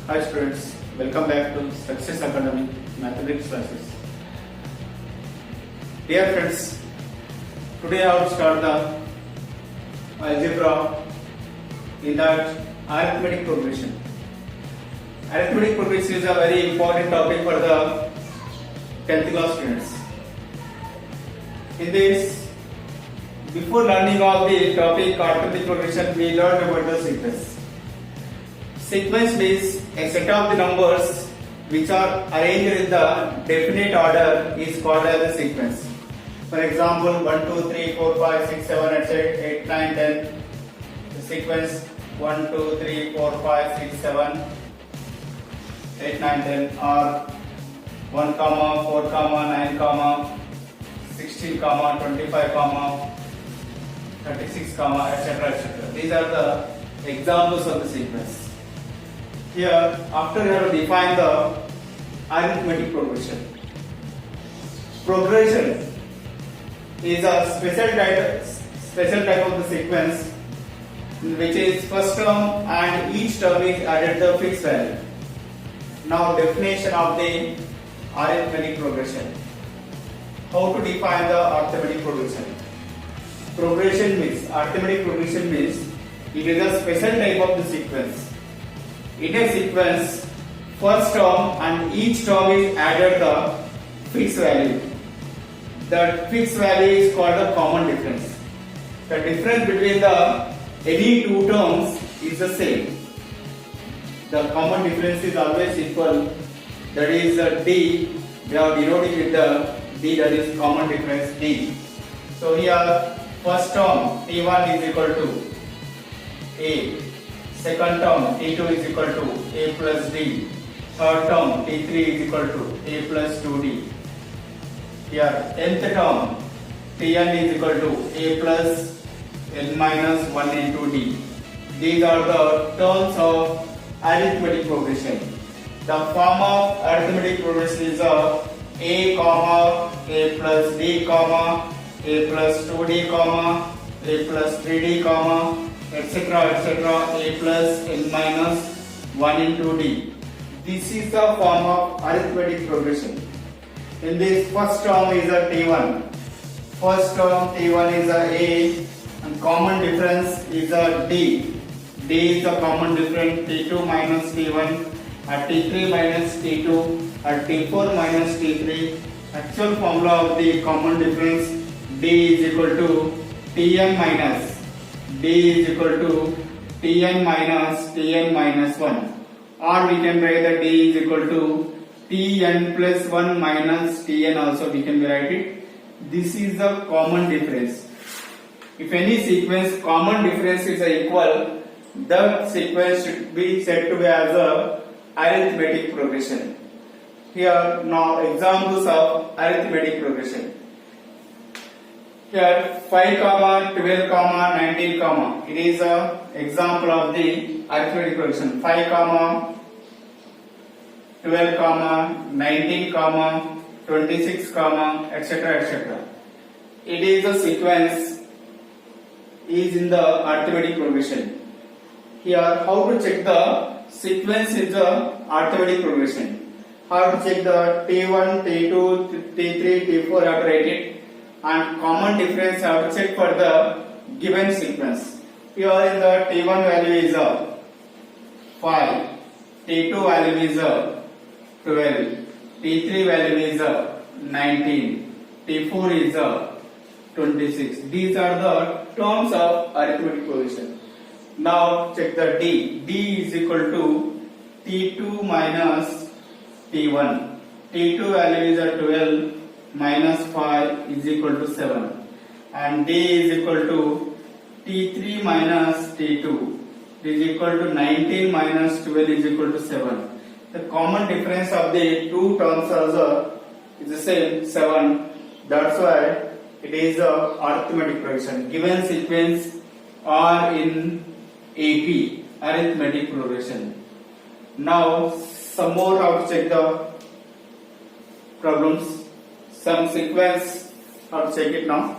Hi students, welcome back to Success Academy Mathematics classes. Dear friends, today I will start the algebra in that arithmetic progression. Arithmetic progression is a very important topic for the 10th class students. In this, before learning of the topic arithmetic progression, we learned about the sequence. Sequence means a set of the numbers which are arranged in the definite order is called as a sequence. For example, 1, 2, 3, 4, 5, 6, 7, etc. 8, 9, 10. The sequence 1, 2, 3, 4, 5, 6, 7, 8, 9, 10 are 1, 4, 9, 16, 25, 36, etc. etc. These are the examples of the sequence. Here, after you have defined the arithmetic progression. Progression is a special type of the sequence which is first term and each term is added the fixed value. Now definition of the arithmetic progression. How to define the arithmetic progression? Arithmetic progression means it is a special type of the sequence. In a sequence, first term and each term is added the fixed value. The fixed value is called the common difference. The difference between the any two terms is the same. The common difference is always equal. That is D. We are denoting with the D, that is common difference D. So here first term T1 is equal to A. Second term T2 is equal to A plus D. Third term T3 is equal to A plus 2D. Here nth term Tn is equal to A plus n minus 1 into D. These are the terms of arithmetic progression. The form of arithmetic progression is A comma A plus D comma A plus 2D comma A plus 3D comma etc. A plus n minus 1 into D. This is the form of arithmetic progression. In this first term is a T1. First term T1 is a and common difference is a D. D is the common difference T2 minus T1 at T3 minus T2 at T4 minus T3. Actual formula of the common difference D is equal to Tn minus D is equal to Tn minus 1, or we can write that D is equal to Tn plus 1 minus Tn also we can write it. This is the common difference. If any sequence common difference is equal, the sequence should be said to be as a arithmetic progression. Here now examples of arithmetic progression. Here 5, 12, 19, it is a example of the arithmetic progression. 5, 12, 19, 26, etc. etc. It is a sequence is in the arithmetic progression. Here how to check the sequence is the arithmetic progression. How to check the T1, T2, T3, T4 have to write it. And common difference I have to check for the given sequence. Here in the T1 value is 5, T2 value is 12, T3 value is 19, T4 is 26. These are the terms of arithmetic progression. Now check the D. D is equal to T2 minus T1. T2 value is 12. Minus 5 is equal to 7, and D is equal to T3 minus T2 is equal to 19 minus 12 is equal to 7. The common difference of the two terms is the same, 7. That's why it is a arithmetic progression. Given sequence are in AP, arithmetic progression. Now some more how to check the problems. Some sequence, how to check it now.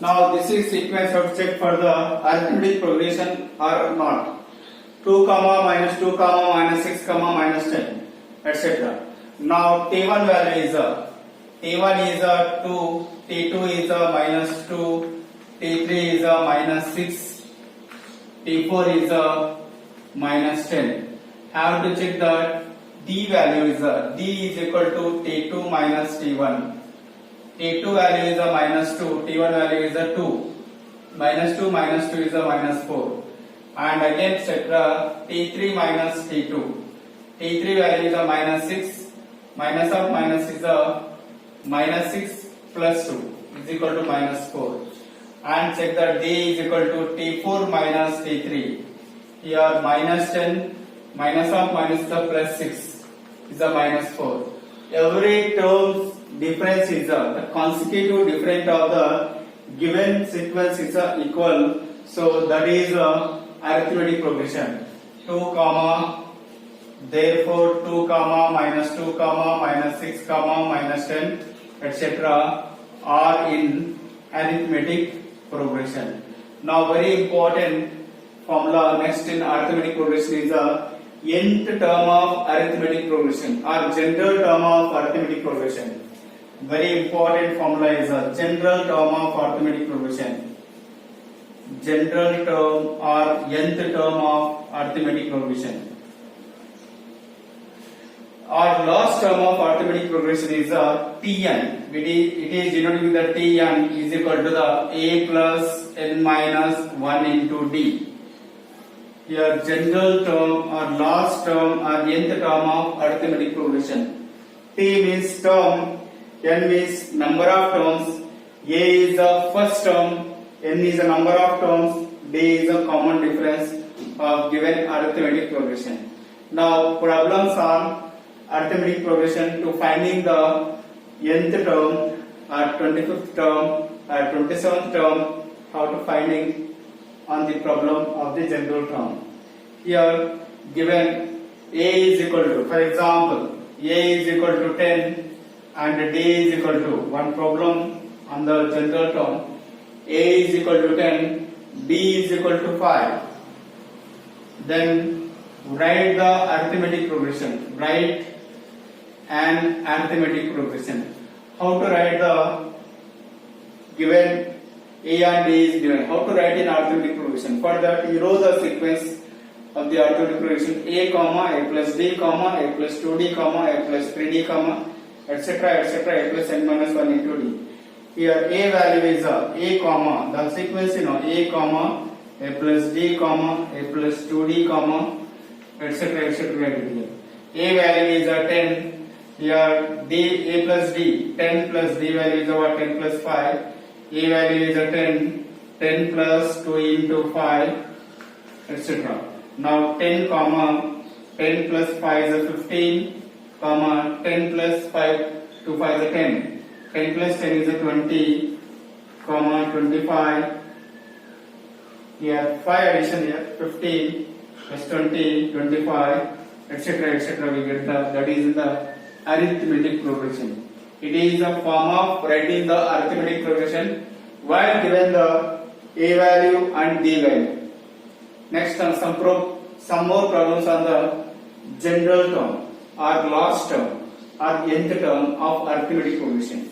Now this is sequence of check for the arithmetic progression or not. 2 comma minus 2 comma minus 6 comma minus 10 etc. Now T1 value is a T1 is a 2, T2 is a minus 2, T3 is a minus 6, T4 is a minus 10. Have to check that D value is a D is equal to T2 minus T1. T2 value is a minus 2, T1 value is a 2. Minus 2 is a minus 4. And again etc. T3 minus T2. T3 value is a minus 6. Minus of minus is a minus 6 plus 2 is equal to minus 4. And check that D is equal to T4 minus T3. Here minus 10, minus of minus is a plus 6 is a minus 4. Every term's difference is the consecutive difference of the given sequence is equal. So that is arithmetic progression. 2 comma, therefore 2 comma minus 2 comma minus 6 comma minus 10 etc. are in arithmetic progression. Now very important formula next in arithmetic progression is the nth term of arithmetic progression or general term of arithmetic progression. Very important formula is a general term of arithmetic progression. General term or nth term of arithmetic progression. Our last term of arithmetic progression is Tn. It is denoted with the Tn is equal to the a plus n minus 1 into d. Here general term or last term or nth term of arithmetic progression. T means term, n means number of terms, a is the first term, n is the number of terms, d is the common difference of given arithmetic progression. Now problems on arithmetic progression to finding the nth term or 25th term or 27th term, how to finding on the problem of the general term. Here given a is equal to, for example, a is equal to 10 and d is equal to, one problem on the general term, a is equal to 10, b is equal to 5. Then write the arithmetic progression. Write an arithmetic progression. How to write the given a and d is given? How to write in arithmetic progression? For that, you know the sequence of the arithmetic progression: a comma a plus d comma a plus 2d comma a plus 3d comma etc. etc. a plus n minus 1 into d. Here a value is a comma, the sequence a comma a plus d comma a plus 2d comma etc. etc. A value is 10. Here d a plus d, 10 plus d value is 10 plus 5. A value is 10, 10 plus 2 into 5 etc. Now 10 comma 10 plus 5 is 15 comma 10 plus 5 to 5 is 10. 10 plus 10 is 20 comma 25. Here 5 addition here 15 plus 20 25 etc. etc. we get that is in the arithmetic progression. It is a form of writing the arithmetic progression while given the a value and d value. Next some more problems on the general term or last term or nth term of arithmetic progression.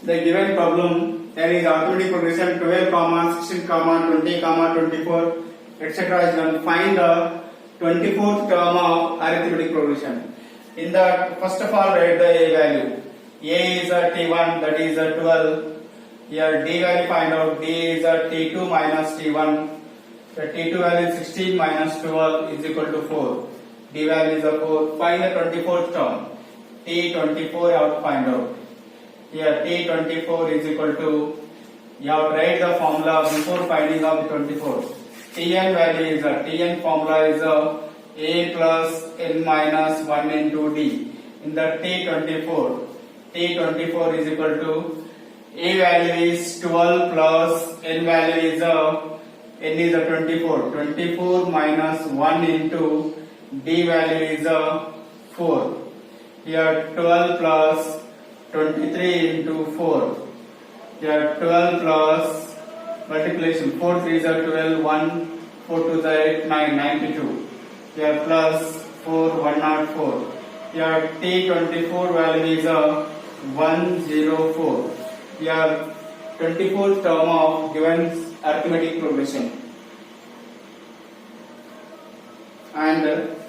The given problem, there is arithmetic progression 12 comma 16 comma 20 comma 24 etc. is done. Find the 24th term of arithmetic progression. In that, first of all, write the a value. A is a T1, that is a 12. Here D value find out. D is a T2 minus T1. The T2 value is 16 minus 12 is equal to 4. D value is a 4. Find the 24th term. T24 you have to find out. Here T24 is equal to, you have to write the formula before finding out the 24. Tn value is Tn formula is a plus n minus 1 into d. In the T24 is equal to a value is 12 plus n value is n is 24. 24 minus 1 into d value is 4. Here 12 plus 23 into 4. Here 12 plus multiplication 4 3s are 12, 1 4 2s are 8, 9, 92. Here plus 4 104. Here T24 value is 104. Here 24th term of given arithmetic progression. And